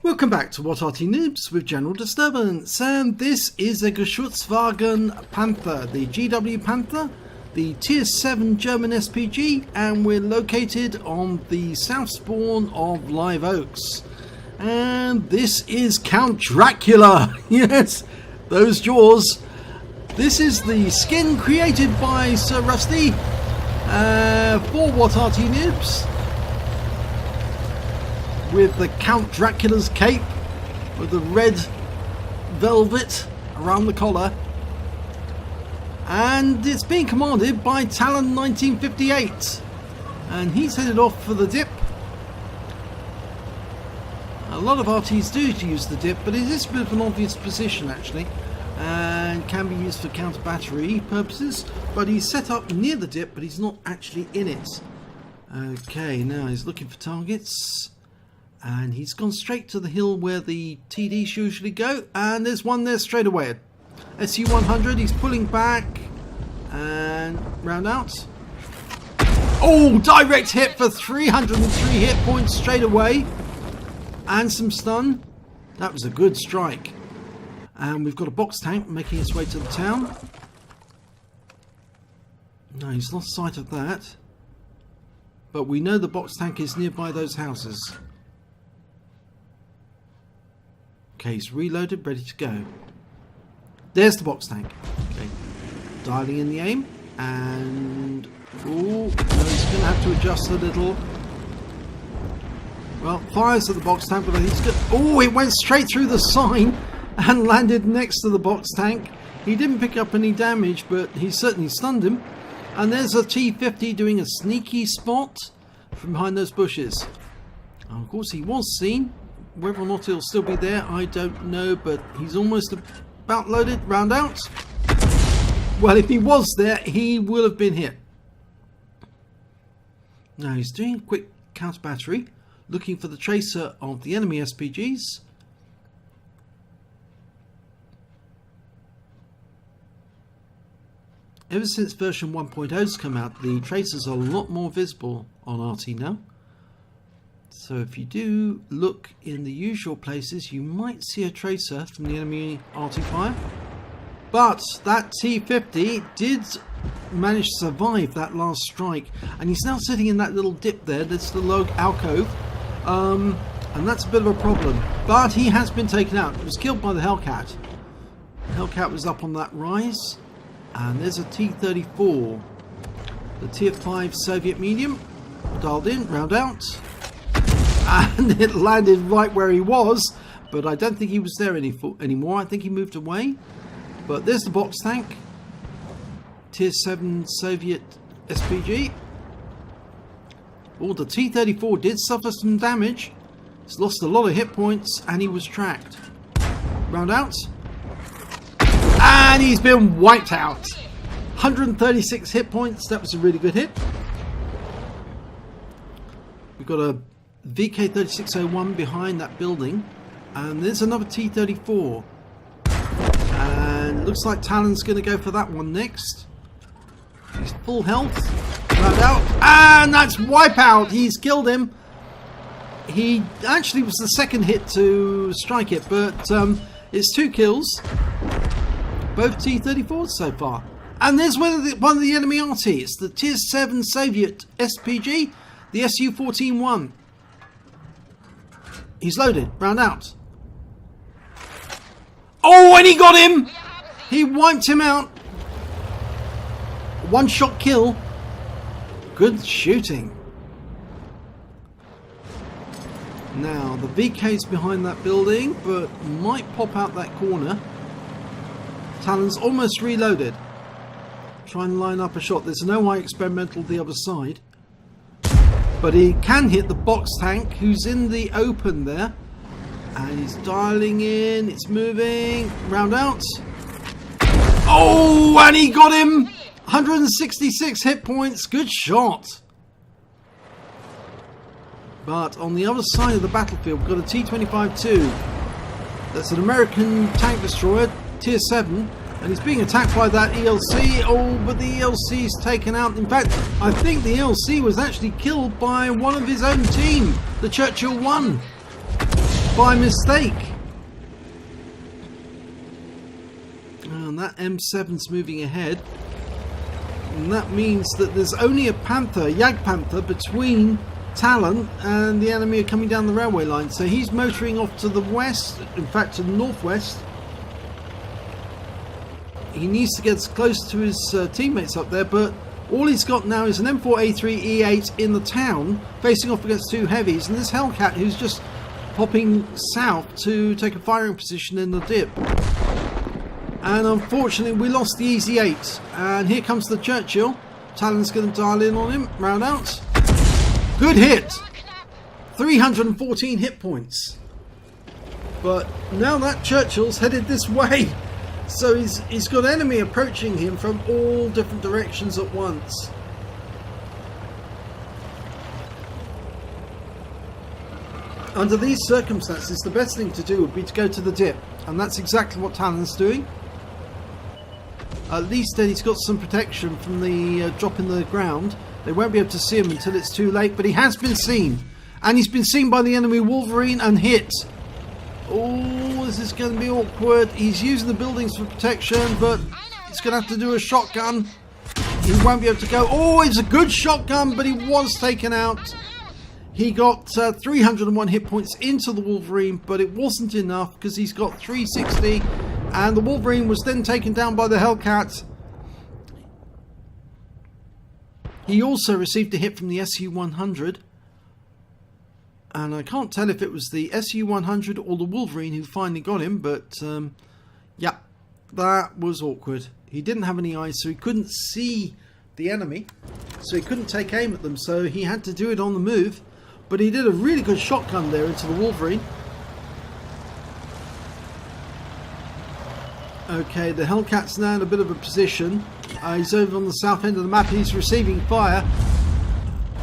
Welcome back to What Arty Noobs with General Disturbance, and this is a GW Panther, the GW Panther, the Tier 7 German SPG, and we're located on the south spawn of Live Oaks. And this is Count Dracula, yes, those jaws. This is the skin created by Sir Rusty for What Arty Noobs, with the Count Dracula's cape with the red velvet around the collar, and it's being commanded by Talon 1958, and he's headed off for the dip. A lot of RTs do use the dip, but it is a bit of an obvious position actually, and can be used for counter battery purposes, but he's set up near the dip, but he's not actually in it. Okay, now he's looking for targets. And he's gone straight to the hill where the TDs usually go, and there's one there straight away. SU-100, he's pulling back and round out. Oh, direct hit for 303 hit points straight away, and some stun. That was a good strike. And we've got a box tank making its way to the town. No, he's lost sight of that, but we know the box tank is nearby those houses. Okay, he's reloaded, ready to go. There's the box tank. Okay, dialing in the aim, and oh, no, he's going to have to adjust a little. Well, fires at the box tank, but I think he's good. Oh, it went straight through the sign and landed next to the box tank. He didn't pick up any damage, but he certainly stunned him. And there's a T-50 doing a sneaky spot from behind those bushes. And of course, he was seen. Whether or not he'll still be there, I don't know, but he's almost about loaded. Round out. Well, if he was there, he will have been hit. Now he's doing a quick counter battery, looking for the tracer of the enemy SPGs. Ever since version 1.0's come out, the tracers are a lot more visible on Arty now. So if you do look in the usual places, you might see a tracer from the enemy Arty fire. But that T-50 did manage to survive that last strike, and he's now sitting in that little dip there. That's the log alcove, and that's a bit of a problem. But he has been taken out. He was killed by the Hellcat. The Hellcat was up on that rise, and there's a T-34, the Tier 5 Soviet medium, dialed in, round out. And it landed right where he was, but I don't think he was there anymore. I think he moved away. But there's the box tank, Tier 7 Soviet SPG. Oh, the T-34 did suffer some damage. He's lost a lot of hit points, and he was tracked. Round out. And he's been wiped out. 136 hit points. That was a really good hit. We've got a VK3601 behind that building, and there's another T-34, and looks like Talon's going to go for that one next. He's full health, round out, and that's wipeout. He's killed him. He actually was the second hit to strike it, but it's 2 kills, both T-34s so far. And there's one of the enemy Arty. It's the Tier 7 Soviet SPG, the SU-14-1. He's loaded, round out. Oh, and he got him! He wiped him out. One shot kill. Good shooting. Now, the VK's behind that building, but might pop out that corner. Talon's almost reloaded. Try and line up a shot. There's an OI experimental the other side. But he can hit the box tank, who's in the open there. And he's dialing in, it's moving, round out. Oh, and he got him! 166 hit points, good shot. But on the other side of the battlefield, we've got a T-25-2. That's an American tank destroyer, Tier 7. And he's being attacked by that ELC. Oh, but the ELC's taken out. In fact, I think the ELC was actually killed by one of his own team, the Churchill 1. by mistake. And that M7's moving ahead. And that means that there's only a Panther, Jag Panther, between Talon and the enemy are coming down the railway line. So he's motoring off to the west, in fact to the northwest. He needs to get as close to his teammates up there, but all he's got now is an M4A3 E8 in the town, facing off against two heavies, and this Hellcat who's just popping south to take a firing position in the dip. And unfortunately we lost the Easy 8, and here comes the Churchill. Talon's going to dial in on him, round out. Good hit! 314 hit points. But now that Churchill's headed this way. So he's got enemy approaching him from all different directions at once. Under these circumstances, the best thing to do would be to go to the dip. And that's exactly what Talon's doing. At least then he's got some protection from the drop in the ground. They won't be able to see him until it's too late, but he has been seen. And he's been seen by the enemy Wolverine and hit. Oh, this is going to be awkward. He's using the buildings for protection, but he's going to have to do a shotgun. He won't be able to go. Oh, it's a good shotgun, but he was taken out. He got 301 hit points into the Wolverine, but it wasn't enough because he's got 360. And the Wolverine was then taken down by the Hellcat. He also received a hit from the SU-100. And I can't tell if it was the SU-100 or the Wolverine who finally got him, but yeah, that was awkward. He didn't have any eyes, so he couldn't see the enemy, so he couldn't take aim at them, so he had to do it on the move. But he did a really good shotgun there into the Wolverine. Okay, the Hellcat's now in a bit of a position. He's over on the south end of the map, he's receiving fire.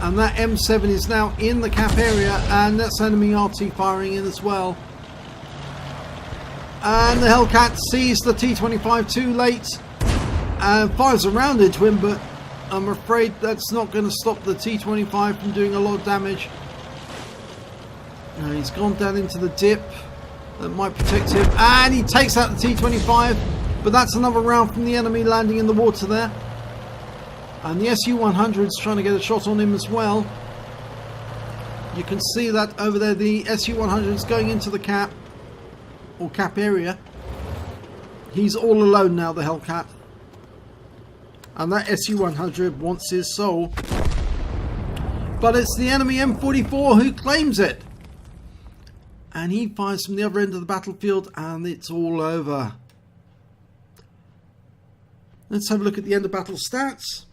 And that M7 is now in the cap area, and that's enemy Arty firing in as well. And the Hellcat sees the T-25 too late and fires around into him, but I'm afraid that's not going to stop the T-25 from doing a lot of damage. Now he's gone down into the dip. That might protect him, and he takes out the T-25, but that's another round from the enemy landing in the water there. And the SU-100's trying to get a shot on him as well. You can see that over there, the SU-100's going into the cap, or cap area. He's all alone now, the Hellcat. And that SU-100 wants his soul. But it's the enemy M44 who claims it. And he fires from the other end of the battlefield, and it's all over. Let's have a look at the end of battle stats.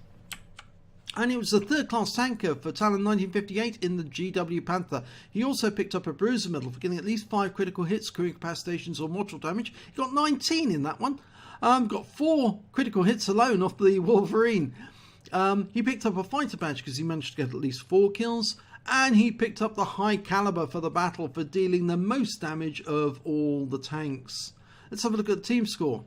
And it was a third class tanker for Talon 1958 in the GW Panther. He also picked up a bruiser medal for getting at least 5 critical hits, crewing incapacitations or mortal damage. He got 19 in that one. Got 4 critical hits alone off the Wolverine. He picked up a fighter badge because he managed to get at least 4 kills. And he picked up the High Calibre for the battle for dealing the most damage of all the tanks. Let's have a look at the team score.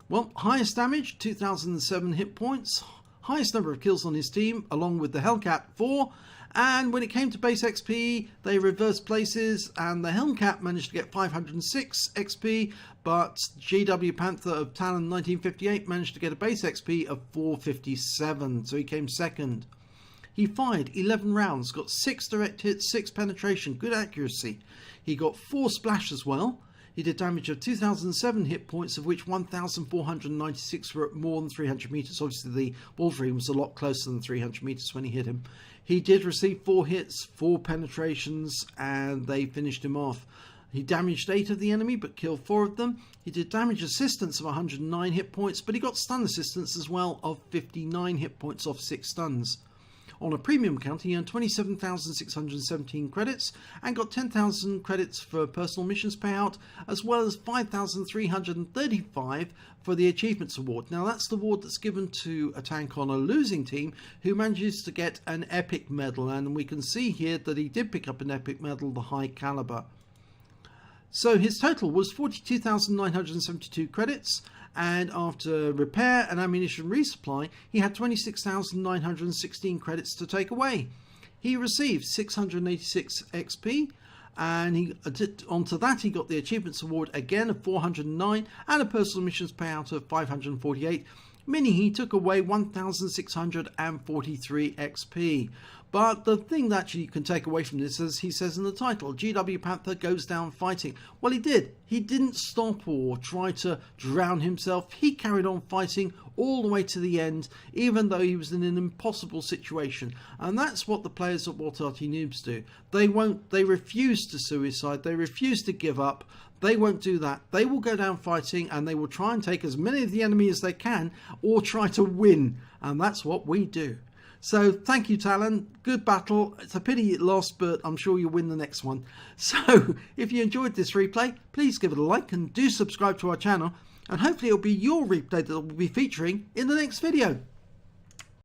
Well, highest damage, 2007 hit points. Highest number of kills on his team, along with the Hellcat, 4. And when it came to base XP, they reversed places, and the Hellcat managed to get 506 XP, but GW Panther of Talon 1958 managed to get a base XP of 457, so he came second. He fired 11 rounds, got 6 direct hits, 6 penetration, good accuracy. He got 4 splash as well. He did damage of 2,007 hit points, of which 1,496 were at more than 300 meters. Obviously, the Wolverine was a lot closer than 300 meters when he hit him. He did receive 4 hits, 4 penetrations, and they finished him off. He damaged 8 of the enemy, but killed 4 of them. He did damage assistance of 109 hit points, but he got stun assistance as well of 59 hit points off 6 stuns. On a premium account, he earned 27,617 credits and got 10,000 credits for personal missions payout, as well as 5,335 for the Achievements Award. Now, that's the award that's given to a tank on a losing team who manages to get an epic medal, and we can see here that he did pick up an epic medal, the High Calibre. So his total was 42,972 credits, and after repair and ammunition resupply, he had 26,916 credits to take away. He received 686 XP, And onto that he got the Achievements Award again of 409 and a Personal Missions payout of 548, meaning he took away 1,643 XP. But the thing that you can take away from this, as he says in the title, GW Panther goes down fighting. Well, he did. He didn't stop or try to drown himself. He carried on fighting all the way to the end, even though he was in an impossible situation. And that's what the players at Arty Noobs do. They refuse to suicide. They refuse to give up. They won't do that. They will go down fighting, and they will try and take as many of the enemy as they can, or try to win. And that's what we do. So thank you, Talon. Good battle. It's a pity it lost, but I'm sure you'll win the next one. So if you enjoyed this replay, please give it a like and do subscribe to our channel. And hopefully it'll be your replay that we'll be featuring in the next video.